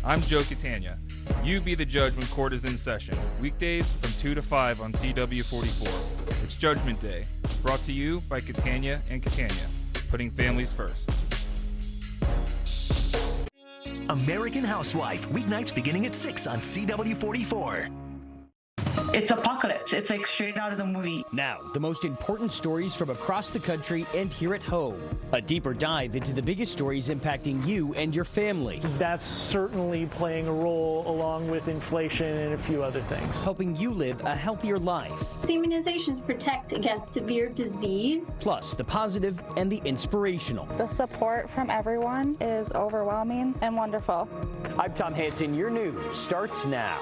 I'm Joe Catania. You be the judge when court is in session. Weekdays from 2 to 5 on CW44. It's Judgment Day. Brought to you by Catania and Catania. Putting families first. American Housewife, weeknights beginning at 6 on CW44. It's apocalypse. It's like straight out of the movie. Now, the most important stories from across the country and here at home. A deeper dive into the biggest stories impacting you and your family. That's certainly playing a role along with inflation and a few other things. Helping you live a healthier life. Immunizations protect against severe disease. Plus, the positive and the inspirational. The support from everyone is overwhelming and wonderful. I'm Tom Hansen. Your news starts now.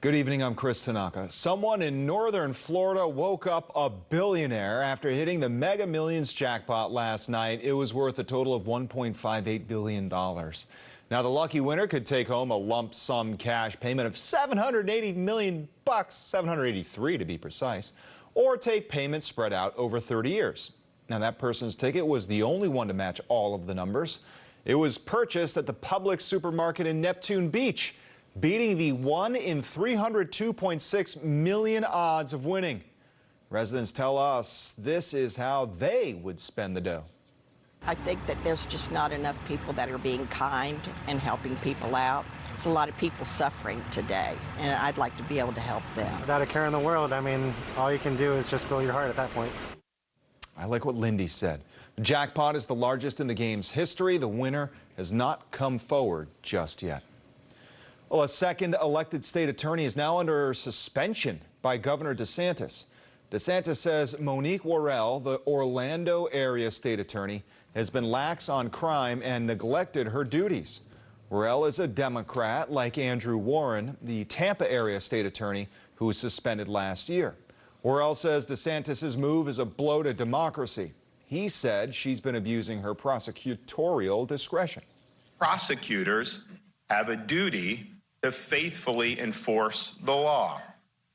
Good evening, I'm Chris Tanaka. Someone in northern Florida woke up a billionaire after hitting the Mega Millions jackpot last night. It was worth a total of $1.58 billion. Now, the lucky winner could take home a lump sum cash payment of $780 million, $783 to be precise, or take payments spread out over 30 years. Now, that person's ticket was the only one to match all of the numbers. It was purchased at the Publix supermarket in Neptune Beach, beating the 1 in 302.6 million odds of winning. Residents tell us this is how they would spend the dough. I think that there's just not enough people that are being kind and helping people out. There's a lot of people suffering today, and I'd like to be able to help them. Without a care in the world, I mean, all you can do is just fill your heart at that point. I like what Lindy said. The jackpot is the largest in the game's history. The winner has not come forward just yet. Well, a second elected state attorney is now under suspension by Governor DeSantis. DeSantis says Monique Worrell, the Orlando area state attorney, has been lax on crime and neglected her duties. Worrell is a Democrat like Andrew Warren, the Tampa area state attorney who was suspended last year. Worrell says DeSantis' move is a blow to democracy. He said she's been abusing her prosecutorial discretion. Prosecutors have a duty to faithfully enforce the law.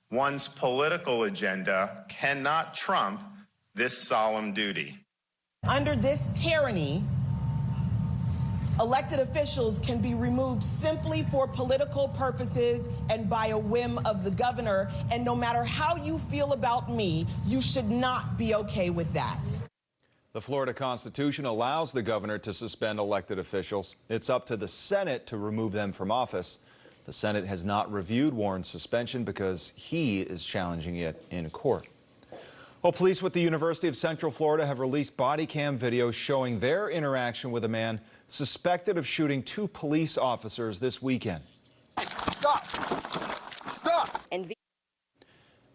One's political agenda cannot trump this solemn duty. Under this tyranny, elected officials can be removed simply for political purposes and by a whim of the governor. And no matter how you feel about me, you should not be okay with that. The Florida Constitution allows the governor to suspend elected officials. It's up to the Senate to remove them from office. The Senate has not reviewed Warren's suspension because he is challenging it in court. Well, police with the University of Central Florida have released body cam videos showing their interaction with a man suspected of shooting 2 police officers this weekend. Stop! Stop!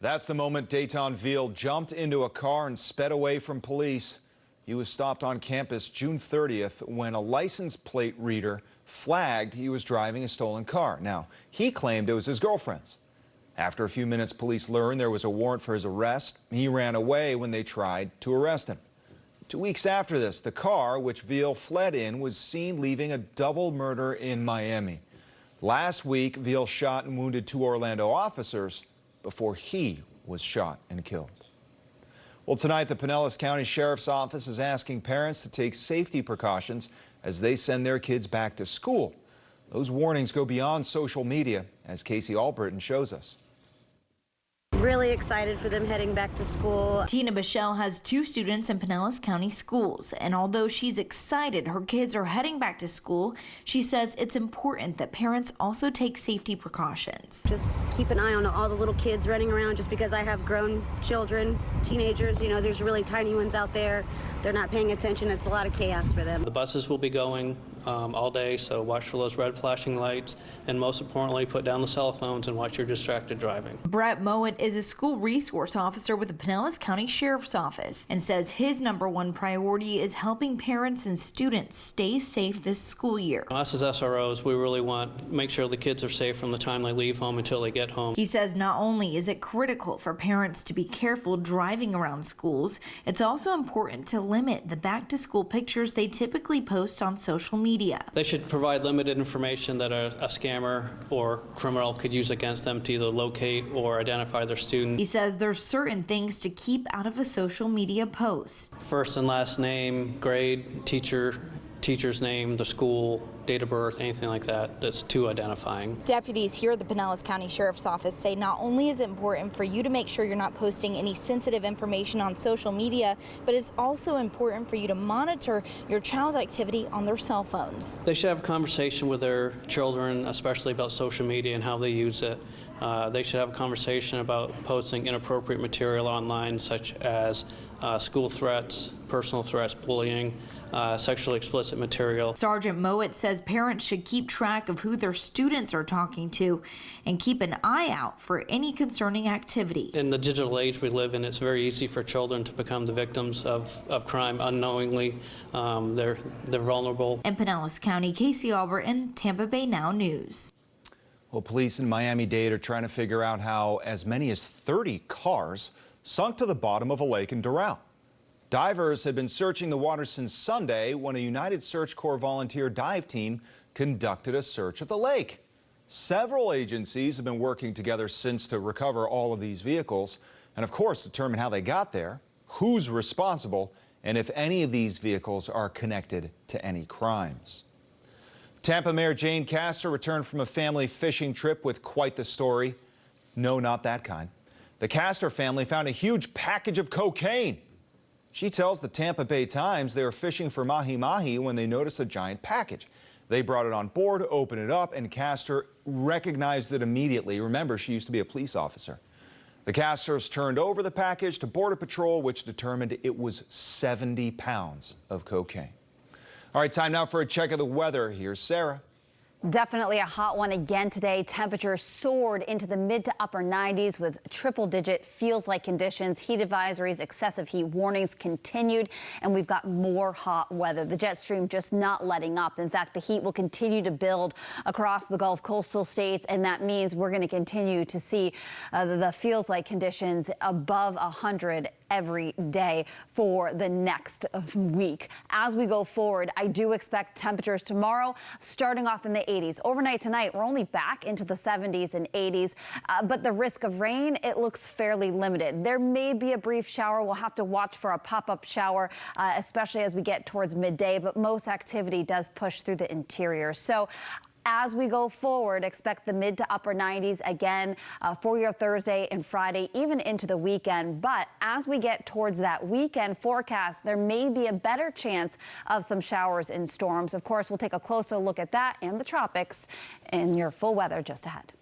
That's the moment Dayton Veal jumped into a car and sped away from police. He was stopped on campus June 30th when a license plate reader flagged he was driving a stolen car. Now, he claimed it was his girlfriend's. After a few minutes, police learned there was a warrant for his arrest. He ran away when they tried to arrest him. 2 weeks after this, the car, which Veal fled in, was seen leaving a double murder in Miami. Last week, Veal shot and wounded 2 Orlando officers before he was shot and killed. Well, tonight, the Pinellas County Sheriff's Office is asking parents to take safety precautions as they send their kids back to school. Those warnings go beyond social media, as Casey Albritton shows us. Really excited for them heading back to school. Tina Bichelle has 2 students in Pinellas County schools, and although she's excited her kids are heading back to school, she says it's important that parents also take safety precautions. Just keep an eye on all the little kids running around. Just because I have grown children, teenagers, you know, there's really tiny ones out there. They're not paying attention. It's a lot of chaos for them. The buses will be going all day, so watch for those red flashing lights, and most importantly, put down the cell phones and watch your distracted driving. Brett Mowat is a school resource officer with the Pinellas County Sheriff's Office and says his #1 priority is helping parents and students stay safe this school year. Us as SROs, we really want to make sure the kids are safe from the time they leave home until they get home. He says not only is it critical for parents to be careful driving around schools, it's also important to limit the back-to-school pictures they typically post on social media. They should provide limited information that a scammer or criminal could use against them to either locate or identify their student. He says there's certain things to keep out of a social media post. First and last name, grade, teacher, teacher's name, the school, date of birth, anything like that that's too identifying. Deputies here at the Pinellas County Sheriff's Office say not only is it important for you to make sure you're not posting any sensitive information on social media, but it's also important for you to monitor your child's activity on their cell phones. They should have a conversation with their children, especially about social media and how they use it. They should have a conversation about posting inappropriate material online, such as school threats, personal threats, bullying, sexually explicit material. Sergeant Mowat says parents should keep track of who their students are talking to and keep an eye out for any concerning activity. In the digital age we live in, it's very easy for children to become the victims of crime unknowingly. They're vulnerable. In Pinellas County, Casey Alberton, Tampa Bay Now News. Well, police in Miami-Dade are trying to figure out how as many as 30 cars sunk to the bottom of a lake in Doral. Divers had been searching the water since Sunday when a United Search Corps volunteer dive team conducted a search of the lake. Several agencies have been working together since to recover all of these vehicles and, of course, determine how they got there, who's responsible, and if any of these vehicles are connected to any crimes. Tampa Mayor Jane Castor returned from a family fishing trip with quite the story. No, not that kind. The Castor family found a huge package of cocaine. She tells the Tampa Bay Times they were fishing for mahi-mahi when they noticed a giant package. They brought it on board, opened it up, and Castor recognized it immediately. Remember, she used to be a police officer. The Castors turned over the package to Border Patrol, which determined it was 70 pounds of cocaine. All right, time now for a check of the weather. Here's Sarah. Definitely a hot one again today. Temperatures soared into the mid to upper 90s with triple-digit feels-like conditions. Heat advisories, excessive heat warnings continued, and we've got more hot weather. The jet stream just not letting up. In fact, the heat will continue to build across the Gulf coastal states, and that means we're going to continue to see the feels-like conditions above 100 every day for the next week. As we go forward, I do expect temperatures tomorrow starting off in the 80s. Overnight tonight, we're only back into the 70s and 80s, but the risk of rain, it looks fairly limited. There may be a brief shower. We'll have to watch for a pop-up shower, especially as we get towards midday, but most activity does push through the interior. So as we go forward, expect the mid to upper 90s again for your Thursday and Friday, even into the weekend. But as we get towards that weekend forecast, there may be a better chance of some showers and storms. Of course, we'll take a closer look at that and the tropics in your full weather just ahead.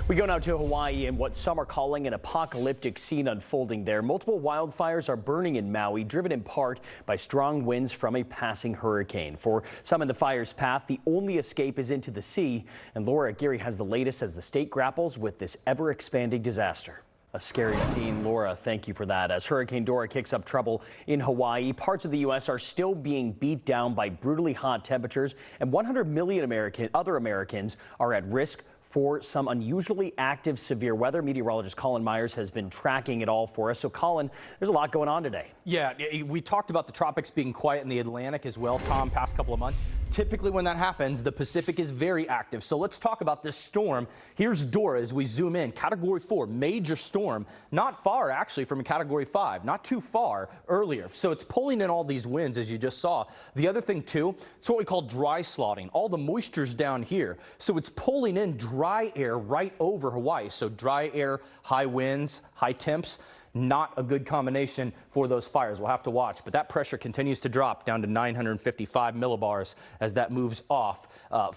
We go now to Hawaii and what some are calling an apocalyptic scene unfolding there. Multiple wildfires are burning in Maui, driven in part by strong winds from a passing hurricane. For some in the fire's path, the only escape is into the sea. And Laura Aguirre has the latest as the state grapples with this ever-expanding disaster. A scary scene, Laura. Thank you for that. As Hurricane Dora kicks up trouble in Hawaii, parts of the U.S. are still being beat down by brutally hot temperatures, and 100 million other Americans are at risk for some unusually active severe weather. Meteorologist Colin Myers has been tracking it all for us. So Colin, there's a lot going on today. Yeah, we talked about the tropics being quiet in the Atlantic as well, Tom, past couple of months. Typically when that happens, the Pacific is very active. So let's talk about this storm. Here's Dora as we zoom in. Category 4, major storm. Not far actually from a Category 5, not too far earlier. So it's pulling in all these winds as you just saw. The other thing too, it's what we call dry slotting. All the moisture's down here. So it's pulling in dry air right over Hawaii. So dry air, high winds, high temps. Not a good combination for those fires. We'll have to watch, but that pressure continues to drop down to 955 millibars as that moves off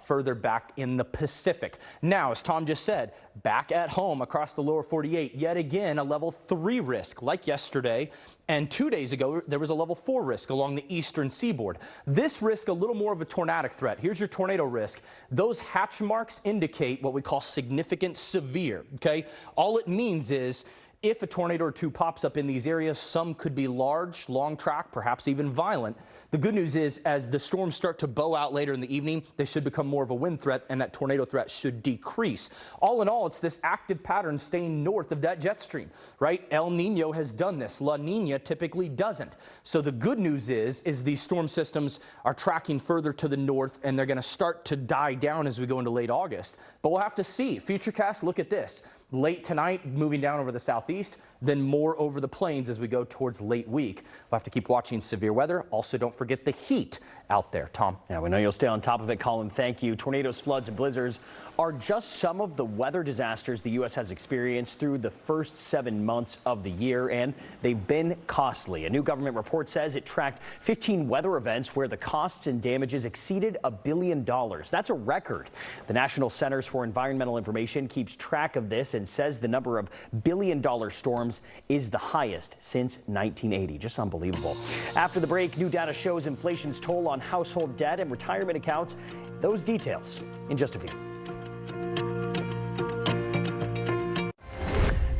further back in the Pacific. Now, as Tom just said, back at home across the lower 48, yet again a level 3 risk like yesterday. And 2 days ago, there was a level 4 risk along the eastern seaboard. This risk, a little more of a tornadic threat. Here's your tornado risk. Those hatch marks indicate what we call significant severe, okay? All it means is if a tornado or two pops up in these areas, some could be large, long track, perhaps even violent. The good news is as the storms start to bow out later in the evening, they should become more of a wind threat and that tornado threat should decrease. All in all, it's this active pattern staying north of that jet stream, right? El Nino has done this. La Nina typically doesn't. So the good news is these storm systems are tracking further to the north and they're going to start to die down as we go into late August. But we'll have to see. Futurecast, look at this. Late tonight, moving down over the southeast, then more over the plains as we go towards late week. We'll have to keep watching severe weather. Also, don't forget the heat out there. Tom. Yeah, we know you'll stay on top of it, Colin. Thank you. Tornadoes, floods, and blizzards are just some of the weather disasters the U.S. has experienced through the first 7 months of the year, and they've been costly. A new government report says it tracked 15 weather events where the costs and damages exceeded $1 billion. That's a record. The National Centers for Environmental Information keeps track of this and says the number of billion-dollar storms is the highest since 1980. Just unbelievable. After the break, new data shows inflation's toll on household debt and retirement accounts. Those details in just a few.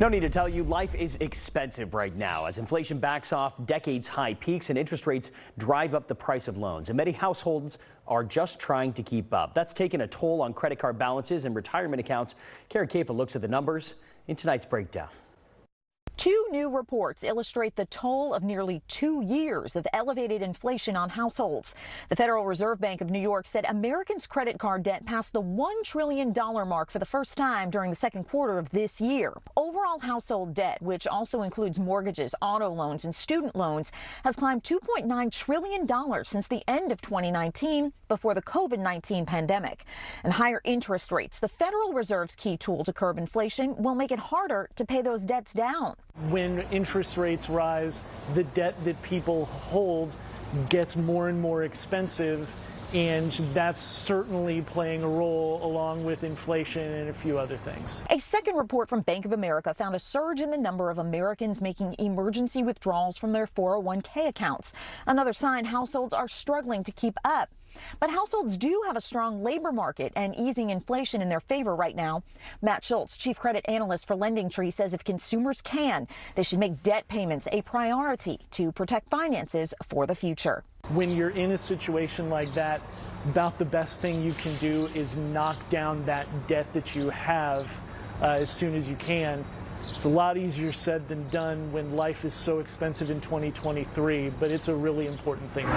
No need to tell you, life is expensive right now as inflation backs off decades high peaks and interest rates drive up the price of loans. And many households are just trying to keep up. That's taken a toll on credit card balances and retirement accounts. Karen Kafa looks at the numbers in tonight's breakdown. Two new reports illustrate the toll of nearly 2 years of elevated inflation on households. The Federal Reserve Bank of New York said Americans' credit card debt passed the $1 trillion mark for the first time during the second quarter of this year. Overall household debt, which also includes mortgages, auto loans, and student loans, has climbed $2.9 trillion since the end of 2019 before the COVID-19 pandemic. And higher interest rates, the Federal Reserve's key tool to curb inflation, will make it harder to pay those debts down. When interest rates rise, the debt that people hold gets more and more expensive, and that's certainly playing a role along with inflation and a few other things. A second report from Bank of America found a surge in the number of Americans making emergency withdrawals from their 401k accounts. Another sign households are struggling to keep up. But households do have a strong labor market and easing inflation in their favor right now. Matt Schultz, chief credit analyst for LendingTree, says if consumers can, they should make debt payments a priority to protect finances for the future. When you're in a situation like that, about the best thing you can do is knock down that debt that you have as soon as you can. It's a lot easier said than done when life is so expensive in 2023, but it's a really important thing.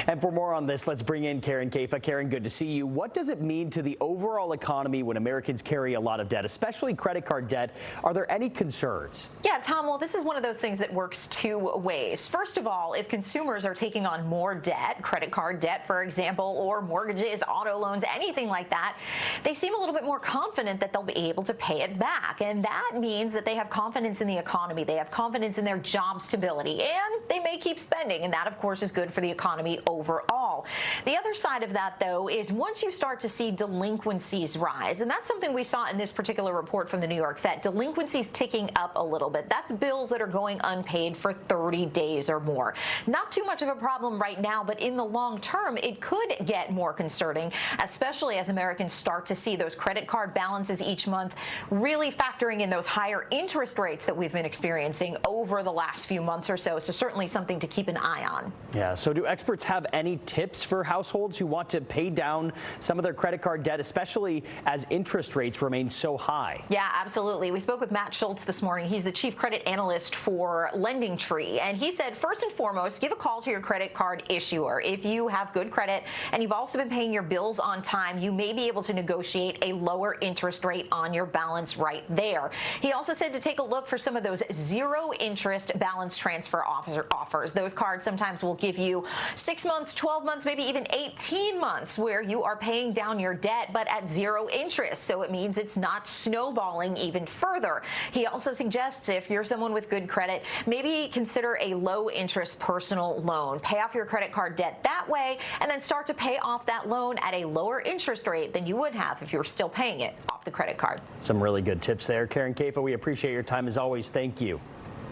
And for more on this, let's bring in Karen Kafa. Karen, good to see you. What does it mean to the overall economy when Americans carry a lot of debt, especially credit card debt? Are there any concerns? Yeah, Tom, well, this is one of those things that works two ways. First of all, if consumers are taking on more debt, credit card debt, for example, or mortgages, auto loans, anything like that, they seem a little bit more confident that they'll be able to pay it back. And that means that they have confidence in the economy. They have confidence in their job stability, and they may keep spending. And that, of course, is good for the economy overall. The other side of that, though, is once you start to see delinquencies rise, and that's something we saw in this particular report from the New York Fed, delinquencies ticking up a little bit. That's bills that are going unpaid for 30 days or more. Not too much of a problem right now, but in the long term, it could get more concerning, especially as Americans start to see those credit card balances each month really factoring in those higher interest rates that we've been experiencing over the last few months or so. So certainly something to keep an eye on. Yeah, so do experts have any tips for households who want to pay down some of their credit card debt, especially as interest rates remain so high? Yeah, absolutely. We spoke with Matt Schultz this morning. He's the chief credit analyst for LendingTree, and he said, first and foremost, give a call to your credit card issuer. If you have good credit and you've also been paying your bills on time, you may be able to negotiate a lower interest rate on your balance right there. He also said to take a look for some of those zero interest balance transfer offers. Those cards sometimes will give you 6 months, 12 months, maybe even 18 months where you are paying down your debt, but at zero interest. So it means it's not snowballing even further. He also suggests if you're someone with good credit, maybe consider a low interest personal loan. Pay off your credit card debt that way and then start to pay off that loan at a lower interest rate than you would have if you were still paying it off the credit card. Some really good tips there. Karen Kafa, we appreciate your time as always. Thank you.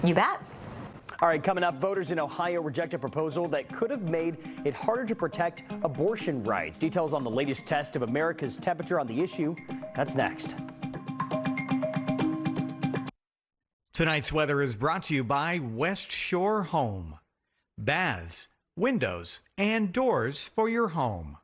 You bet. All right, coming up, voters in Ohio reject a proposal that could have made it harder to protect abortion rights. Details on the latest test of America's temperature on the issue. That's next. Tonight's weather is brought to you by West Shore Home. Baths, windows, and doors for your home.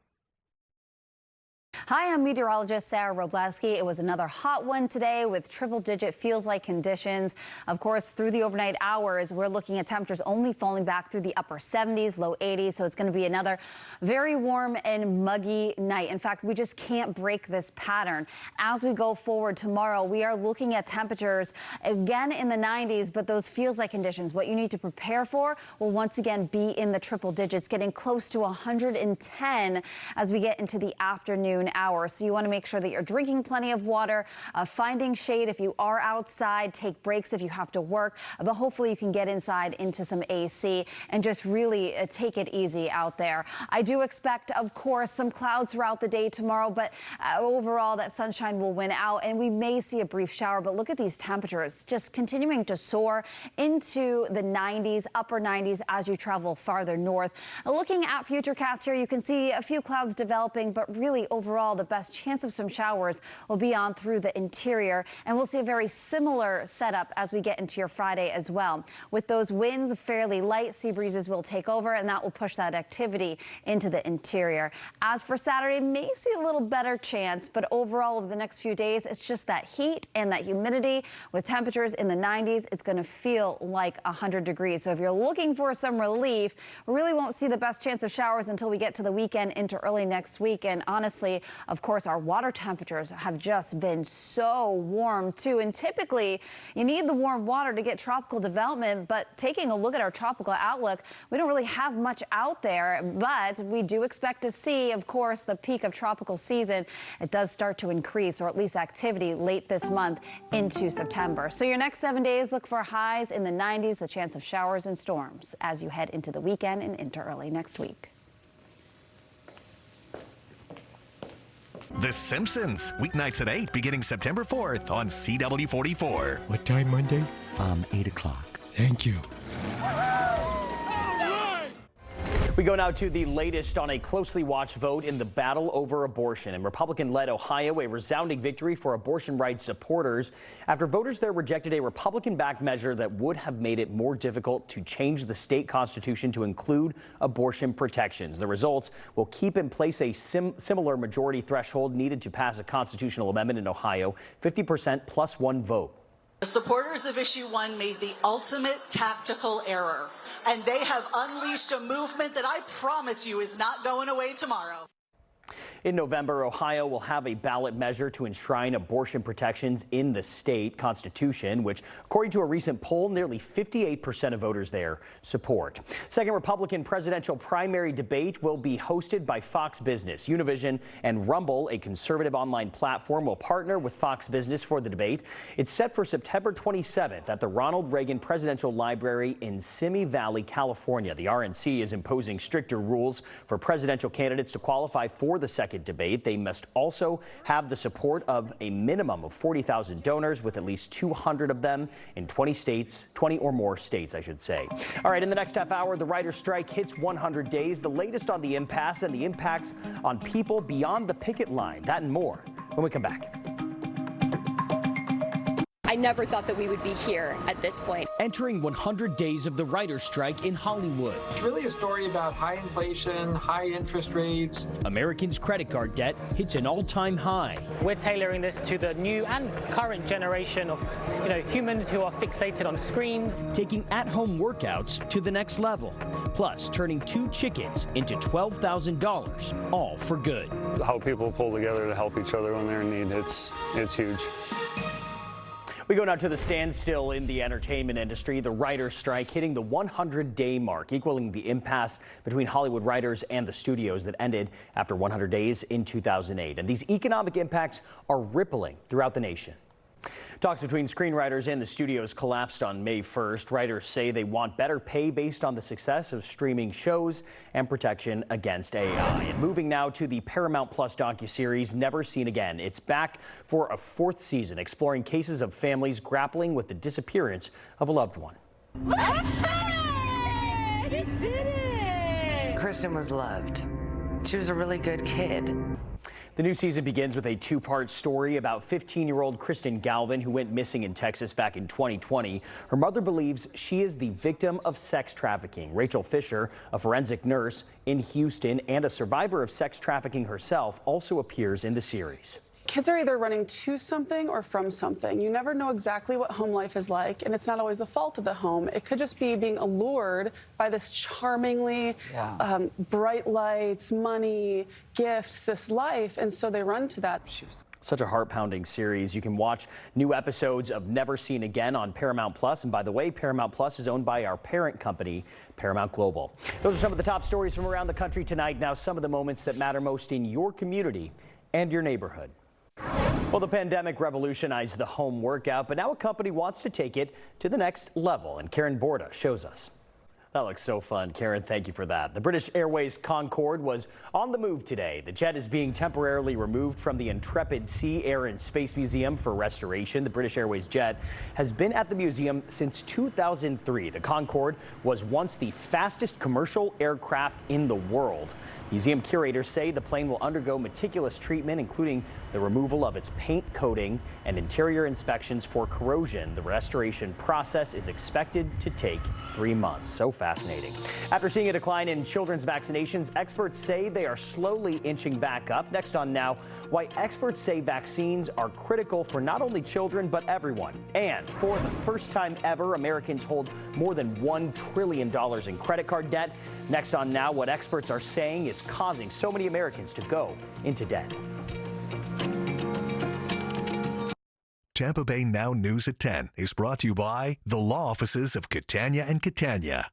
Hi, I'm meteorologist Sarah Robleski. It was another hot one today with triple-digit feels-like conditions. Of course, through the overnight hours, we're looking at temperatures only falling back through the upper 70s, low 80s. So it's going to be another very warm and muggy night. In fact, we just can't break this pattern. As we go forward tomorrow, we are looking at temperatures again in the 90s, but those feels-like conditions, what you need to prepare for, will once again be in the triple digits, getting close to 110 as we get into the afternoon hours. So you want to make sure that you're drinking plenty of water, finding shade if you are outside, take breaks if you have to work, but hopefully you can get inside into some AC and just really take it easy out there. I do expect, of course, some clouds throughout the day tomorrow, but overall that sunshine will win out and we may see a brief shower. But look at these temperatures just continuing to soar into the 90s, upper 90s as you travel farther north. Looking at Futurecast here, you can see a few clouds developing, but really overall the best chance of some showers will be on through the interior, and we'll see a very similar setup as we get into your Friday as well. With those winds fairly light, sea breezes will take over, and that will push that activity into the interior. As for Saturday, may see a little better chance, but overall over the next few days, it's just that heat and that humidity with temperatures in the 90s. It's going to feel like 100 degrees. So if you're looking for some relief, we really won't see the best chance of showers until we get to the weekend into early next week. And honestly, of course, our water temperatures have just been so warm too. And typically you need the warm water to get tropical development. But taking a look at our tropical outlook, we don't really have much out there, but we do expect to see, of course, the peak of tropical season. It does start to increase, or at least activity, late this month into September. So your next 7 days, look for highs in the 90s, the chance of showers and storms as you head into the weekend and into early next week. The Simpsons, weeknights at 8, beginning September 4th on CW44. What time Monday? 8 o'clock. Thank you. We go now to the latest on a closely watched vote in the battle over abortion. In Republican-led Ohio, a resounding victory for abortion rights supporters after voters there rejected a Republican-backed measure that would have made it more difficult to change the state constitution to include abortion protections. The results will keep in place a similar majority threshold needed to pass a constitutional amendment in Ohio, 50% plus one vote. The supporters of Issue 1 made the ultimate tactical error, and they have unleashed a movement that I promise you is not going away tomorrow. In November, Ohio will have a ballot measure to enshrine abortion protections in the state constitution, which, according to a recent poll, nearly 58% of voters there support. Second Republican presidential primary debate will be hosted by Fox Business. Univision and Rumble, a conservative online platform, will partner with Fox Business for the debate. It's set for September 27th at the Ronald Reagan Presidential Library in Simi Valley, California. The RNC is imposing stricter rules for presidential candidates to qualify for the second debate. They must also have the support of a minimum of 40,000 donors, with at least 200 of them in 20 states, 20 or more states, I should say. All right, in the next half hour, the writer's strike hits 100 days, the latest on the impasse and the impacts on people beyond the picket line. That and more when we come back. I never thought that we would be here at this point. Entering 100 days of the writer's strike in Hollywood. It's really a story about high inflation, high interest rates. Americans' credit card debt hits an all-time high. We're tailoring this to the new and current generation of, humans who are fixated on screens. Taking at-home workouts to the next level. Plus, turning 2 chickens into $12,000, all for good. How people pull together to help each other when they're in need, it's huge. We go now to the standstill in the entertainment industry. The writer's strike hitting the 100-day mark, equaling the impasse between Hollywood writers and the studios that ended after 100 days in 2008. And these economic impacts are rippling throughout the nation. Talks between screenwriters and the studios collapsed on May 1st. Writers say they want better pay based on the success of streaming shows and protection against AI. And moving now to the Paramount Plus docuseries Never Seen Again. It's back for a 4th season, exploring cases of families grappling with the disappearance of a loved one. Kristen was loved. She was a really good kid. The new season begins with a two-part story about 15-year-old Kristen Galvin, who went missing in Texas back in 2020. Her mother believes she is the victim of sex trafficking. Rachel Fisher, a forensic nurse in Houston and a survivor of sex trafficking herself, also appears in the series. Kids are either running to something or from something. You never know exactly what home life is like, and it's not always the fault of the home. It could just be being allured by this charmingly bright lights, money, gifts, this life, and so they run to that. Such a heart-pounding series. You can watch new episodes of Never Seen Again on Paramount Plus. And by the way, Paramount Plus is owned by our parent company, Paramount Global. Those are some of the top stories from around the country tonight. Now, some of the moments that matter most in your community and your neighborhood. Well, the pandemic revolutionized the home workout, but now a company wants to take it to the next level. And Karen Borda shows us. That looks so fun. Karen, thank you for that. The British Airways Concorde was on the move today. The jet is being temporarily removed from the Intrepid Sea, Air and Space Museum for restoration. The British Airways jet has been at the museum since 2003. The Concorde was once the fastest commercial aircraft in the world. Museum curators say the plane will undergo meticulous treatment, including the removal of its paint coating and interior inspections for corrosion. The restoration process is expected to take 3 months. So fascinating. After seeing a decline in children's vaccinations, experts say they are slowly inching back up. Next on Now, why experts say vaccines are critical for not only children, but everyone. And for the first time ever, Americans hold more than $1 trillion in credit card debt. Next on Now, what experts are saying is causing so many Americans to go into debt. Tampa Bay Now News at 10 is brought to you by the law offices of Catania and Catania.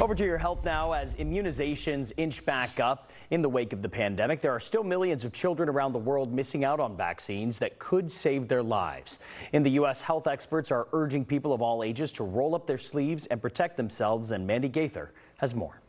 Over to your health now. As immunizations inch back up in the wake of the pandemic, there are still millions of children around the world missing out on vaccines that could save their lives. In the U.S., health experts are urging people of all ages to roll up their sleeves and protect themselves, and Mandy Gaither has more.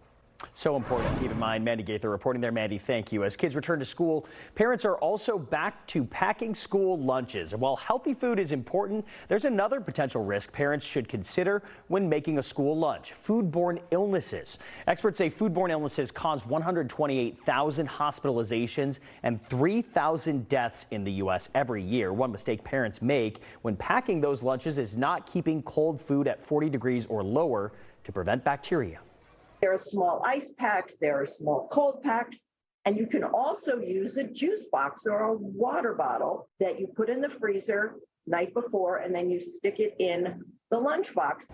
So important to keep in mind. Mandy Gaither reporting there. Mandy, thank you. As kids return to school, parents are also back to packing school lunches. And while healthy food is important, there's another potential risk parents should consider when making a school lunch: foodborne illnesses. Experts say foodborne illnesses cause 128,000 hospitalizations and 3,000 deaths in the U.S. every year. One mistake parents make when packing those lunches is not keeping cold food at 40 degrees or lower to prevent bacteria. There are small ice packs, there are small cold packs, and you can also use a juice box or a water bottle that you put in the freezer night before, and then you stick it in the lunchbox.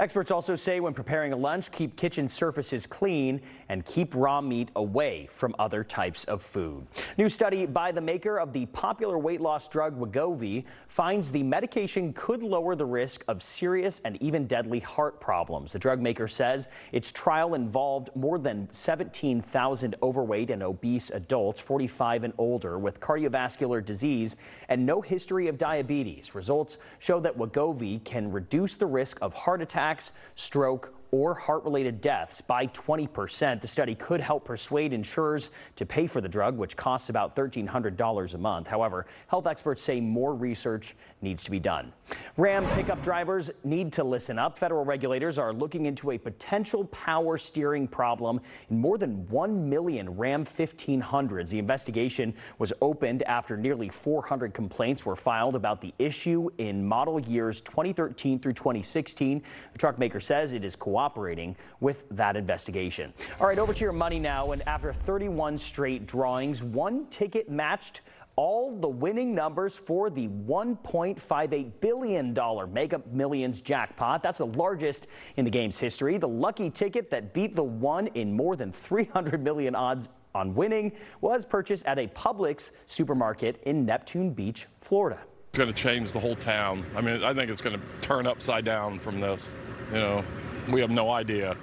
Experts also say when preparing a lunch, keep kitchen surfaces clean and keep raw meat away from other types of food. New study by the maker of the popular weight loss drug Wegovy finds the medication could lower the risk of serious and even deadly heart problems. The drug maker says its trial involved more than 17,000 overweight and obese adults 45 and older with cardiovascular disease and no history of diabetes. Results show that Wegovy can reduce the risk of heart attacks, stroke, or heart-related deaths by 20%. The study could help persuade insurers to pay for the drug, which costs about $1,300 a month. However, health experts say more research needs to be done. Ram pickup drivers need to listen up. Federal regulators are looking into a potential power steering problem in more than 1 million Ram 1500s. The investigation was opened after nearly 400 complaints were filed about the issue in model years 2013 through 2016. The truck maker says it is cooperating with that investigation. All right, over to your money now. And after 31 straight drawings, one ticket matched all the winning numbers for the $1.58 billion Mega Millions jackpot. That's the largest in the game's history. The lucky ticket that beat the one in more than 300 million odds on winning was purchased at a Publix supermarket in Neptune Beach, Florida. It's going to change the whole town. I mean, I think it's going to turn upside down from this. You know, we have no idea.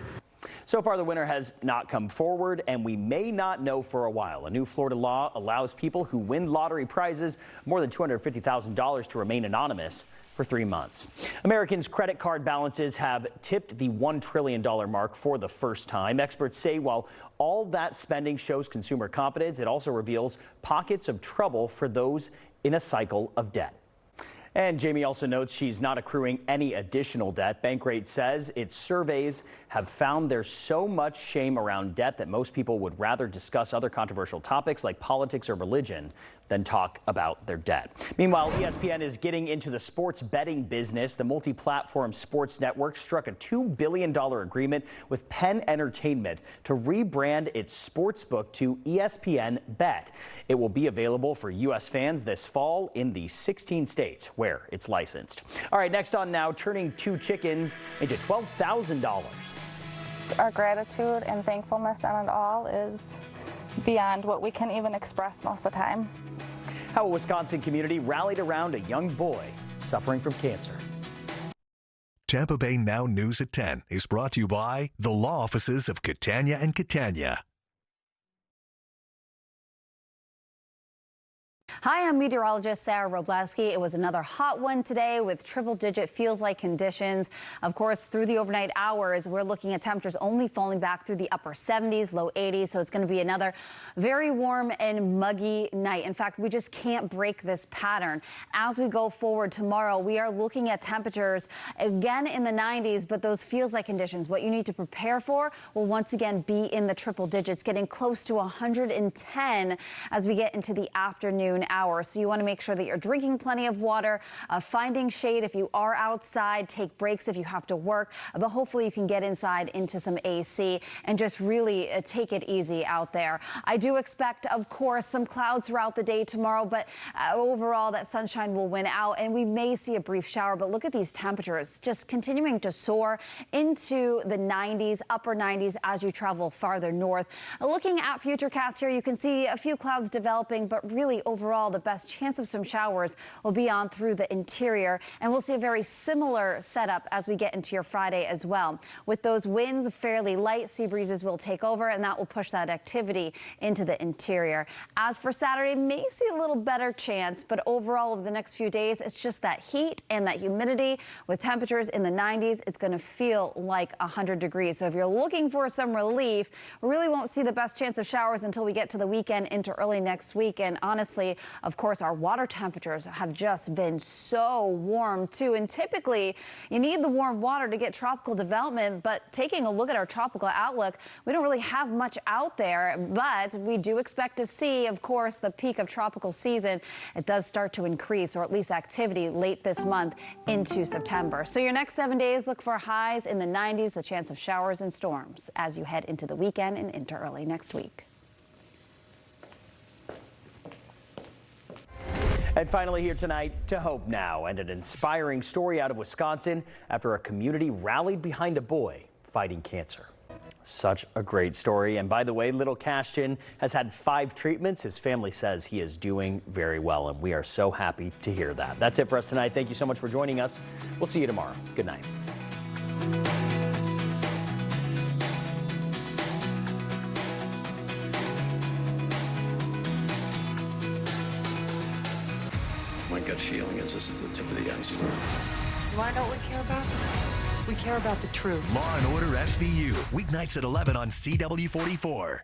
So far, the winner has not come forward, and we may not know for a while. A new Florida law allows people who win lottery prizes more than $250,000 to remain anonymous for 3 months. Americans' credit card balances have tipped the $1 trillion mark for the first time. Experts say while all that spending shows consumer confidence, it also reveals pockets of trouble for those in a cycle of debt. And Jamie also notes she's not accruing any additional debt. Bankrate says its surveys have found there's so much shame around debt that most people would rather discuss other controversial topics like politics or religion than talk about their debt. Meanwhile, ESPN is getting into the sports betting business. The multi-platform sports network struck a $2 billion agreement with Penn Entertainment to rebrand its sportsbook to ESPN Bet. It will be available for U.S. fans this fall in the 16 states where it's licensed. All right, next on now, turning 2 chickens into $12,000. Our gratitude and thankfulness on it all is beyond what we can even express most of the time. How a Wisconsin community rallied around a young boy suffering from cancer. Tampa Bay Now News at 10 is brought to you by the law offices of Catania and Catania. Hi, I'm meteorologist Sarah Robleski. It was another hot one today with triple-digit feels-like conditions. Of course, through the overnight hours, we're looking at temperatures only falling back through the upper 70s, low 80s. So it's going to be another very warm and muggy night. In fact, we just can't break this pattern. As we go forward tomorrow, we are looking at temperatures again in the 90s, but those feels-like conditions, what you need to prepare for, will once again be in the triple digits, getting close to 110 as we get into the afternoon hours. So you want to make sure that you're drinking plenty of water, finding shade if you are outside, take breaks if you have to work, but hopefully you can get inside into some AC and just really take it easy out there. I do expect, of course, some clouds throughout the day tomorrow, but overall that sunshine will win out and we may see a brief shower. But look at these temperatures just continuing to soar into the 90s, upper 90s as you travel farther north. Looking at futurecast here, you can see a few clouds developing, but really overall the best chance of some showers will be on through the interior, and we'll see a very similar setup as we get into your Friday as well. With those winds fairly light, sea breezes will take over, and that will push that activity into the interior. As for Saturday, may see a little better chance, but overall over the next few days, it's just that heat and that humidity with temperatures in the 90s. It's going to feel like 100 degrees. So if you're looking for some relief, we really won't see the best chance of showers until we get to the weekend into early next week. And honestly, of course, our water temperatures have just been so warm too. And typically you need the warm water to get tropical development. But taking a look at our tropical outlook, we don't really have much out there. But we do expect to see, of course, the peak of tropical season. It does start to increase, or at least activity late this month into September. So your next 7 days, look for highs in the 90s, the chance of showers and storms as you head into the weekend and into early next week. And finally here tonight, to Hope Now, and an inspiring story out of Wisconsin after a community rallied behind a boy fighting cancer. Such a great story. And by the way, little Cashton has had 5 treatments. His family says he is doing very well, and we are so happy to hear that. That's it for us tonight. Thank you so much for joining us. We'll see you tomorrow. Good night. My gut feeling is this is the tip of the iceberg. You want to know what we care about? We care about the truth. Law and Order SVU, weeknights at 11 on CW44.